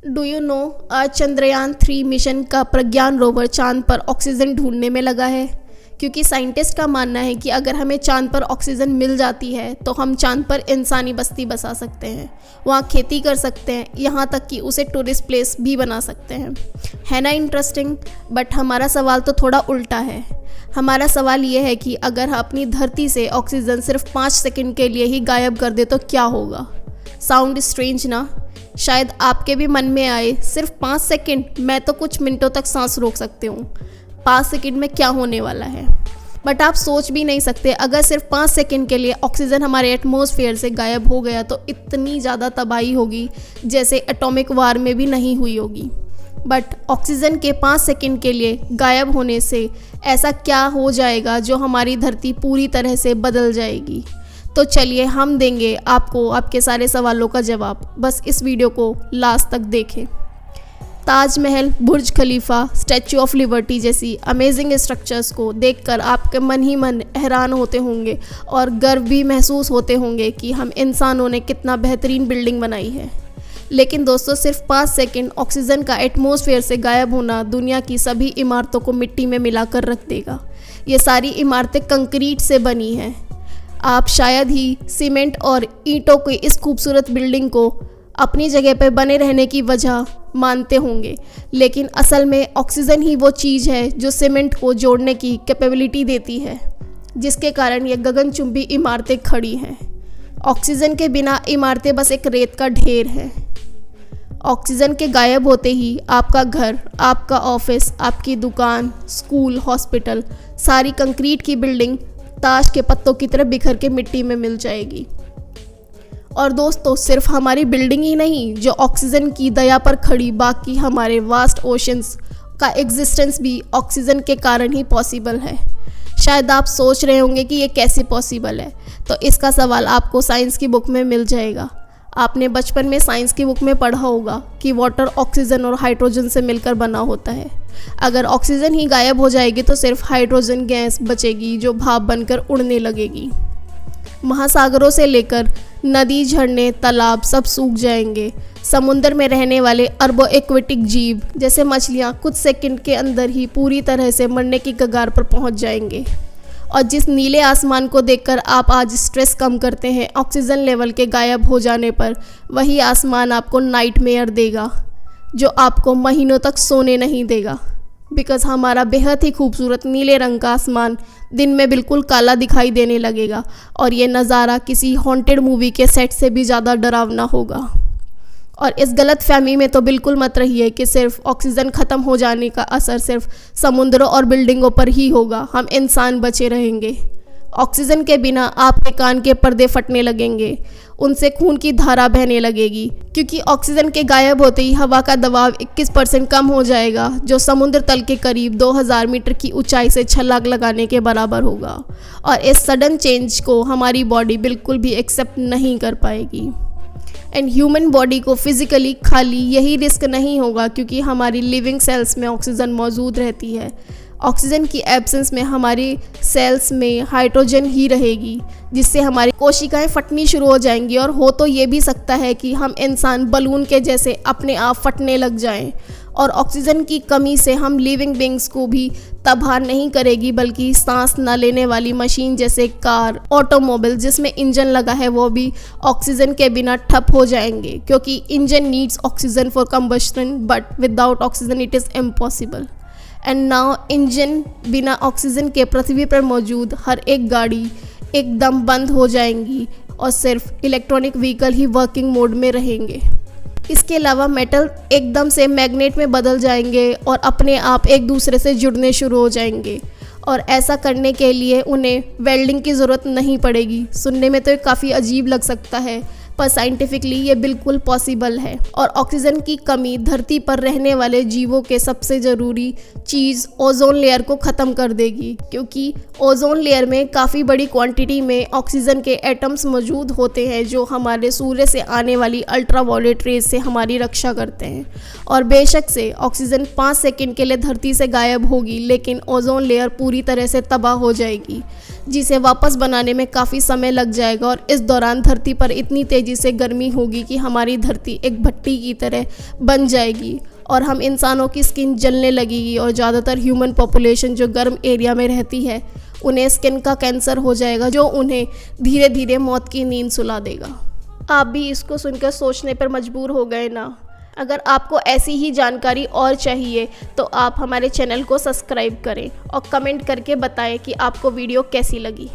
Do you know आज Chandrayaan-3 mission का प्रज्ञान rover चांद पर ऑक्सीजन ढूंढने में लगा है। क्योंकि साइंटिस्ट का मानना है कि अगर हमें चांद पर ऑक्सीजन मिल जाती है तो हम चांद पर इंसानी बस्ती बसा सकते हैं, वहाँ खेती कर सकते हैं, यहाँ तक कि उसे टूरिस्ट प्लेस भी बना सकते हैं। है ना इंटरेस्टिंग? बट हमारा सवाल तो थोड़ा उल्टा है। हमारा सवाल ये है कि अगर अपनी धरती से ऑक्सीजन सिर्फ 5 सेकंड के लिए ही गायब कर दे तो क्या होगा? साउंड स्ट्रेंज ना? शायद आपके भी मन में आए, सिर्फ 5 सेकंड, मैं तो कुछ मिनटों तक सांस रोक सकती हूँ, 5 सेकंड में क्या होने वाला है। बट आप सोच भी नहीं सकते, अगर सिर्फ 5 सेकंड के लिए ऑक्सीजन हमारे एटमॉस्फेयर से गायब हो गया तो इतनी ज़्यादा तबाही होगी जैसे एटॉमिक वार में भी नहीं हुई होगी। बट ऑक्सीजन के 5 सेकंड के लिए गायब होने से ऐसा क्या हो जाएगा जो हमारी धरती पूरी तरह से बदल जाएगी? तो चलिए हम देंगे आपको आपके सारे सवालों का जवाब, बस इस वीडियो को लास्ट तक देखें। ताजमहल, बुर्ज खलीफा, स्टैचू ऑफ लिबर्टी जैसी अमेजिंग स्ट्रक्चर्स को देखकर आपके मन ही मन हैरान होते होंगे और गर्व भी महसूस होते होंगे कि हम इंसानों ने कितना बेहतरीन बिल्डिंग बनाई है। लेकिन दोस्तों, सिर्फ 5 सेकंड ऑक्सीजन का एटमॉस्फेयर से गायब होना दुनिया की सभी इमारतों को मिट्टी में मिलाकर रख देगा। ये सारी इमारतें कंक्रीट से बनी हैं। आप शायद ही सीमेंट और ईंटों की इस खूबसूरत बिल्डिंग को अपनी जगह पर बने रहने की वजह मानते होंगे, लेकिन असल में ऑक्सीजन ही वो चीज़ है जो सीमेंट को जोड़ने की कैपेबिलिटी देती है, जिसके कारण ये गगनचुंबी इमारतें खड़ी हैं। ऑक्सीजन के बिना इमारतें बस एक रेत का ढेर हैं। ऑक्सीजन के गायब होते ही आपका घर, आपका ऑफिस, आपकी दुकान, स्कूल, हॉस्पिटल, सारी कंक्रीट की बिल्डिंग ताश के पत्तों की तरह बिखर के मिट्टी में मिल जाएगी। और दोस्तों, सिर्फ हमारी बिल्डिंग ही नहीं जो ऑक्सीजन की दया पर खड़ी, बाकी हमारे वास्ट ओशंस का एग्जिस्टेंस भी ऑक्सीजन के कारण ही पॉसिबल है। शायद आप सोच रहे होंगे कि ये कैसे पॉसिबल है, तो इसका सवाल आपको साइंस की बुक में मिल जाएगा। आपने बचपन में साइंस की बुक में पढ़ा होगा कि वाटर ऑक्सीजन और हाइड्रोजन से मिलकर बना होता है। अगर ऑक्सीजन ही गायब हो जाएगी तो सिर्फ हाइड्रोजन गैस बचेगी जो भाप बनकर उड़ने लगेगी। महासागरों से लेकर नदी, झरने, तालाब सब सूख जाएंगे। समुद्र में रहने वाले अरबों एक्वेटिक जीव जैसे मछलियाँ कुछ सेकंड के अंदर ही पूरी तरह से मरने की कगार पर पहुँच जाएंगे। और जिस नीले आसमान को देखकर आप आज स्ट्रेस कम करते हैं ऑक्सीजन लेवल के गायब हो जाने पर, वही आसमान आपको नाइटमेयर देगा जो आपको महीनों तक सोने नहीं देगा। बिकॉज हमारा बेहद ही खूबसूरत नीले रंग का आसमान दिन में बिल्कुल काला दिखाई देने लगेगा और ये नज़ारा किसी हॉन्टेड मूवी के सेट से भी ज़्यादा डरावना होगा। और इस गलत फहमी में तो बिल्कुल मत रहिए कि सिर्फ ऑक्सीजन ख़त्म हो जाने का असर सिर्फ समुद्रों और बिल्डिंगों पर ही होगा, हम इंसान बचे रहेंगे। ऑक्सीजन के बिना आपके कान के पर्दे फटने लगेंगे, उनसे खून की धारा बहने लगेगी, क्योंकि ऑक्सीजन के गायब होते ही हवा का दबाव 21% कम हो जाएगा, जो समुद्र तल के करीब 2000 मीटर की ऊंचाई से छलांग लगाने के बराबर होगा। और इस सडन चेंज को हमारी बॉडी बिल्कुल भी एक्सेप्ट नहीं कर पाएगी। एंड ह्यूमन बॉडी को फिज़िकली खाली यही रिस्क नहीं होगा, क्योंकि हमारी लिविंग सेल्स में ऑक्सीजन मौजूद रहती है। ऑक्सीजन की एब्सेंस में हमारी सेल्स में हाइड्रोजन ही रहेगी, जिससे हमारी कोशिकाएं फटनी शुरू हो जाएंगी। और हो तो ये भी सकता है कि हम इंसान बलून के जैसे अपने आप फटने लग जाएं। और ऑक्सीजन की कमी से हम लिविंग बींग्स को भी तबाह नहीं करेगी, बल्कि सांस न लेने वाली मशीन जैसे कार, ऑटोमोबाइल जिसमें इंजन लगा है, वो भी ऑक्सीजन के बिना ठप हो जाएंगे, क्योंकि engine needs oxygen for combustion, but without oxygen it is impossible. And now engine बिना ऑक्सीजन के पृथ्वी पर मौजूद हर एक गाड़ी एकदम बंद हो जाएंगी और सिर्फ इलेक्ट्रॉनिक व्हीकल ही वर्किंग मोड में रहेंगे। इसके अलावा मेटल एकदम से मैग्नेट में बदल जाएंगे और अपने आप एक दूसरे से जुड़ने शुरू हो जाएंगे। और ऐसा करने के लिए उन्हें वेल्डिंग की ज़रूरत नहीं पड़ेगी। सुनने में तो ये काफ़ी अजीब लग सकता है, पर साइंटिफिकली ये बिल्कुल पॉसिबल है। और ऑक्सीजन की कमी धरती पर रहने वाले जीवों के सबसे ज़रूरी चीज़ ओजोन लेयर को ख़त्म कर देगी, क्योंकि ओजोन लेयर में काफ़ी बड़ी क्वांटिटी में ऑक्सीजन के एटम्स मौजूद होते हैं जो हमारे सूर्य से आने वाली अल्ट्रावायलेट रेज से हमारी रक्षा करते हैं। और बेशक से ऑक्सीजन 5 सेकंड के लिए धरती से गायब होगी, लेकिन ओजोन लेयर पूरी तरह से तबाह हो जाएगी। जिसे वापस बनाने में काफ़ी समय लग जाएगा और इस दौरान धरती पर इतनी तेज़ी से गर्मी होगी कि हमारी धरती एक भट्टी की तरह बन जाएगी और हम इंसानों की स्किन जलने लगेगी और ज़्यादातर ह्यूमन पॉपुलेशन जो गर्म एरिया में रहती है उन्हें स्किन का कैंसर हो जाएगा, जो उन्हें धीरे धीरे मौत की नींद सुला देगा। आप भी इसको सुनकर सोचने पर मजबूर हो गए ना? अगर आपको ऐसी ही जानकारी और चाहिए तो आप हमारे चैनल को सब्सक्राइब करें और कमेंट करके बताएं कि आपको वीडियो कैसी लगी।